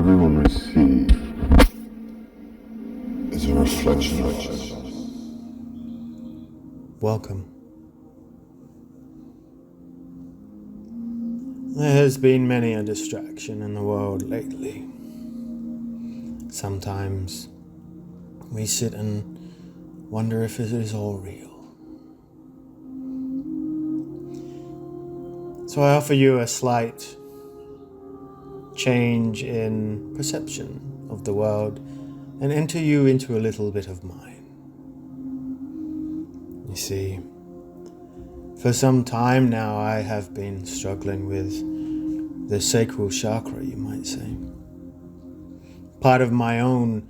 everyone receives is a reflection of us. Welcome. There has been many a distraction in the world lately. Sometimes we sit and wonder if it is all real. So I offer you a slight change in perception of the world and enter you into a little bit of mine. You see, for some time now I have been struggling with the sacral chakra, you might say. Part of my own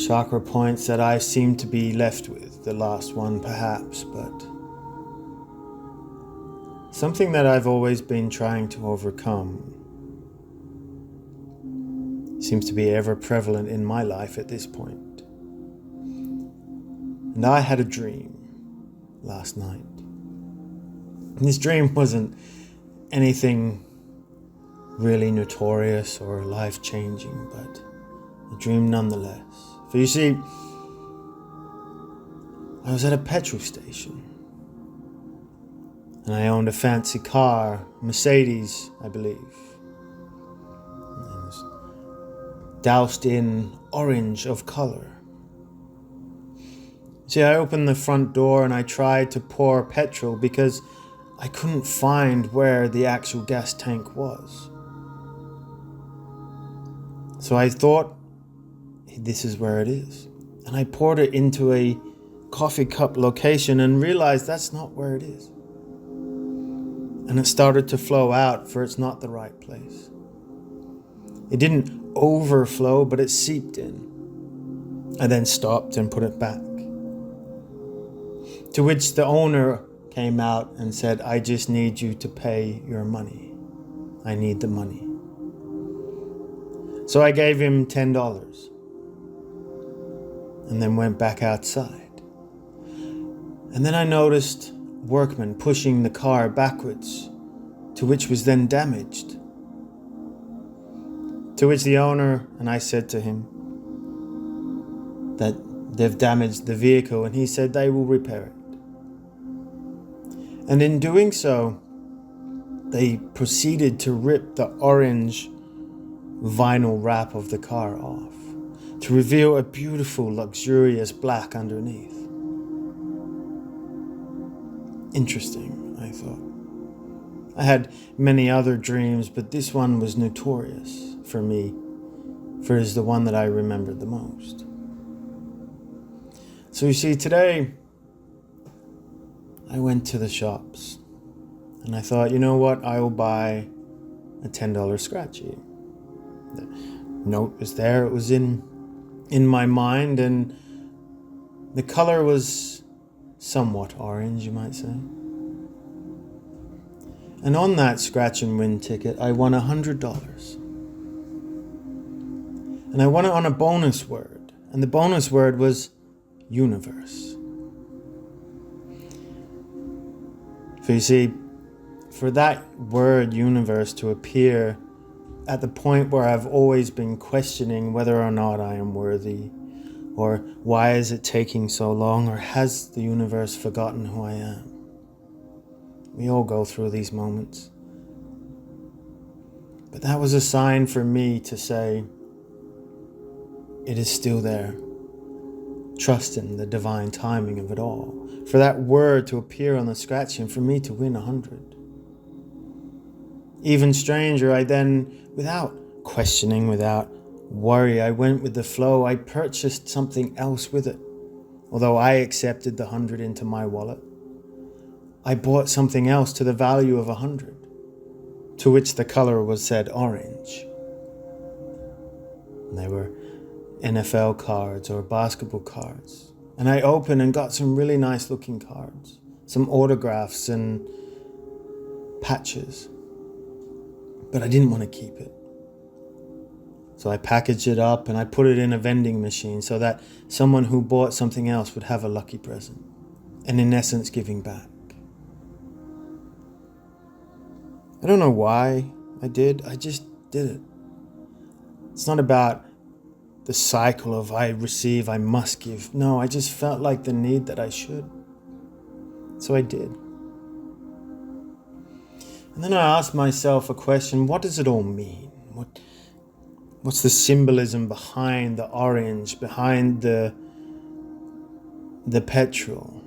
chakra points that I seem to be left with, the last one perhaps, but something that I've always been trying to overcome seems to be ever prevalent in my life at this point. And I had a dream last night. And this dream wasn't anything really notorious or life-changing, but a dream nonetheless. For you see, I was at a petrol station. And I owned a fancy car, Mercedes, I believe. And it was doused in orange of color. See, I opened the front door and I tried to pour petrol because I couldn't find where the actual gas tank was. So I thought, this is where it is. And I poured it into a coffee cup location and realized that's not where it is. And it started to flow out, for it's not the right place. It didn't overflow, but it seeped in. I then stopped and put it back. To which the owner came out and said, I just need you to pay your money. I need the money. So I gave him $10 and then went back outside. And then I noticed workmen pushing the car backwards, to which was then damaged. To which the owner and I said to him that they've damaged the vehicle, and he said they will repair it. And in doing so, they proceeded to rip the orange vinyl wrap of the car off to reveal a beautiful, luxurious black underneath. Interesting, I thought. I had many other dreams, but this one was notorious for me, for it is the one that I remembered the most. So you see, today I went to the shops and I thought, you know what, I will buy a $10 scratchy. The note was there, it was in my mind, and the color was somewhat orange, you might say. And on that scratch and win ticket, I won $100. And I won it on a bonus word. And the bonus word was universe. For you see, for that word universe to appear at the point where I've always been questioning whether or not I am worthy, or why is it taking so long, or has the universe forgotten who I am? We all go through these moments. But that was a sign for me to say, it is still there. Trust in the divine timing of it all. For that word to appear on the scratch and for me to win 100. Even stranger, I then, without questioning, without worry, I went with the flow. I purchased something else with it. Although I accepted the 100 into my wallet, I bought something else to the value of 100, to which the color was said orange. And they were NFL cards or basketball cards. And I opened and got some really nice looking cards, some autographs and patches. But I didn't want to keep it. So I packaged it up and I put it in a vending machine so that someone who bought something else would have a lucky present. And in essence, giving back. I don't know why I did. I just did it. It's not about the cycle of I receive, I must give. No, I just felt like the need that I should. So I did. And then I asked myself a question, what does it all mean? What's the symbolism behind the orange, behind the petrol?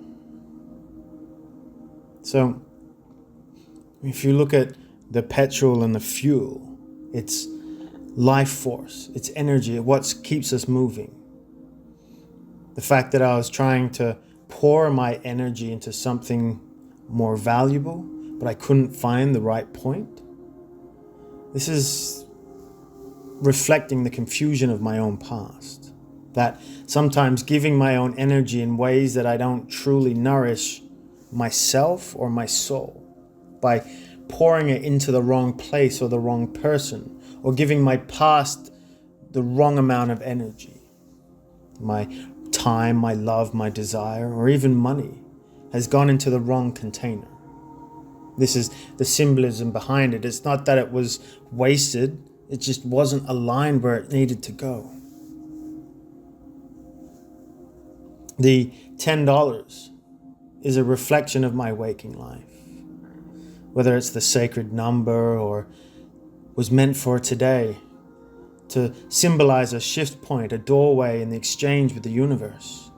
So if you look at the petrol and the fuel, it's life force, it's energy, what keeps us moving. The fact that I was trying to pour my energy into something more valuable, but I couldn't find the right point. This is reflecting the confusion of my own past. That sometimes giving my own energy in ways that I don't truly nourish myself or my soul, by pouring it into the wrong place or the wrong person, or giving my past the wrong amount of energy. My time, my love, my desire, or even money has gone into the wrong container. This is the symbolism behind it. It's not that it was wasted, it just wasn't aligned where it needed to go. The $10 is a reflection of my waking life. Whether it's the sacred number or was meant for today, to symbolize a shift point, a doorway in the exchange with the universe.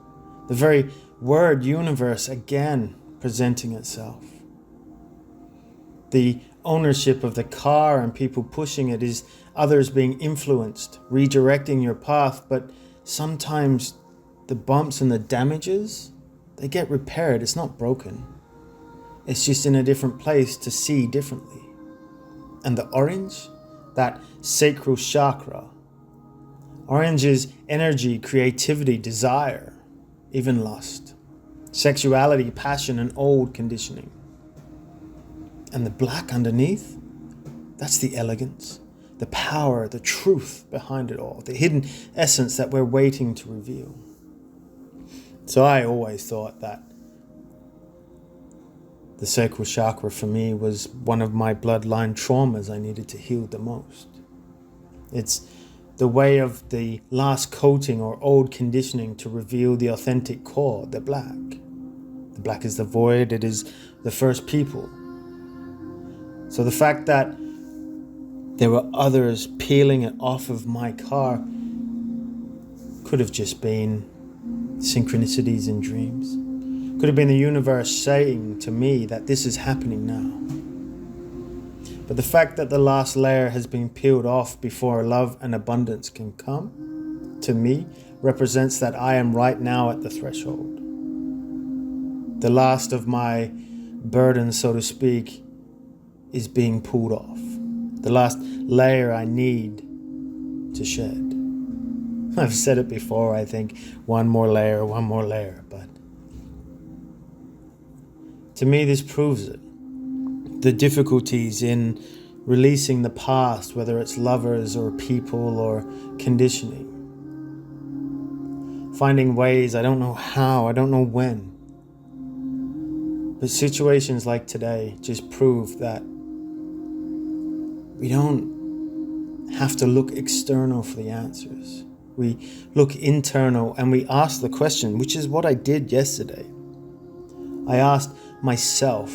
The very word universe again presenting itself. The ownership of the car and people pushing it is others being influenced, redirecting your path, but sometimes the bumps and the damages, they get repaired. It's not broken. It's just in a different place to see differently. And the orange, that sacral chakra. Orange is energy, creativity, desire, even lust, sexuality, passion, and old conditioning. And the black underneath, that's the elegance, the power, the truth behind it all, the hidden essence that we're waiting to reveal. So I always thought that the sacral chakra for me was one of my bloodline traumas I needed to heal the most. It's the way of the last coating or old conditioning to reveal the authentic core, the black. The black is the void, it is the first people. So the fact that there were others peeling it off of my car could have just been synchronicities in dreams. Could have been the universe saying to me that this is happening now. But the fact that the last layer has been peeled off before love and abundance can come, to me, represents that I am right now at the threshold. The last of my burden, so to speak, is being pulled off. The last layer I need to shed. I've said it before, I think, one more layer, but to me this proves it. The difficulties in releasing the past, whether it's lovers or people or conditioning. Finding ways, I don't know how, I don't know when. But situations like today just prove that we don't have to look external for the answers. We look internal and we ask the question, which is what I did yesterday. I asked myself.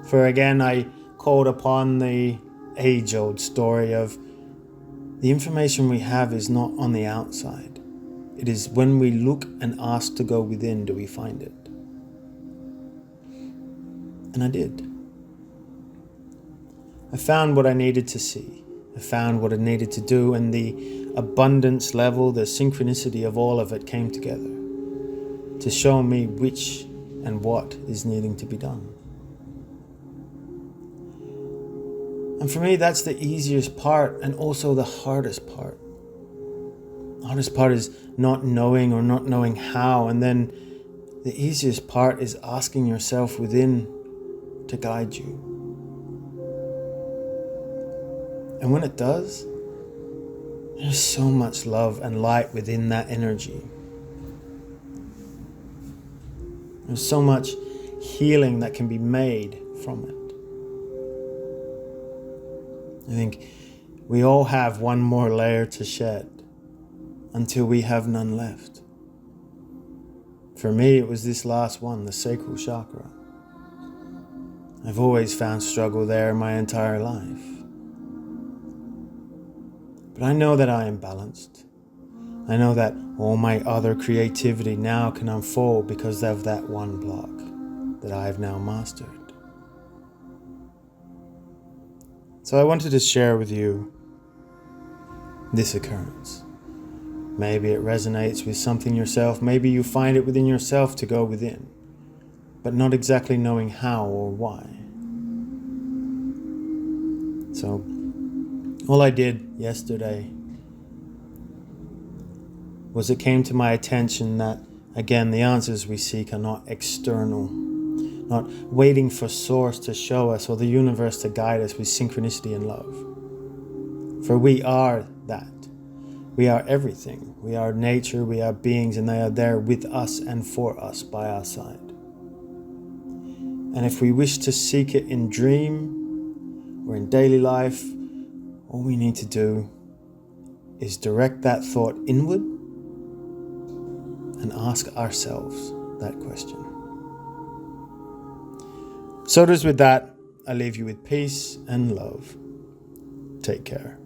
For again, I called upon the age-old story of the information we have is not on the outside. It is when we look and ask to go within do we find it. And I did. I found what I needed to see. I found what I needed to do, and the abundance level, the synchronicity of all of it came together to show me which and what is needing to be done. And for me, that's the easiest part and also the hardest part. The hardest part is not knowing or not knowing how. And then the easiest part is asking yourself within to guide you. And when it does, there's so much love and light within that energy. There's so much healing that can be made from it. I think We all have one more layer to shed until we have none left. For me, it was this last one, the sacral chakra. I've always found struggle there my entire life. But I know that I am balanced. I know that all my other creativity now can unfold because of that one block that I have now mastered. So I wanted to share with you this occurrence. Maybe it resonates with something yourself. Maybe you find it within yourself to go within, but not exactly knowing how or why. So all I did yesterday was it came to my attention that, again, the answers we seek are not external, not waiting for source to show us or the universe to guide us with synchronicity and love. For we are that. We are everything. We are nature, we are beings, and they are there with us and for us by our side. And if we wish to seek it in dream or in daily life, all we need to do is direct that thought inward and ask ourselves that question. So it is with that, I leave you with peace and love. Take care.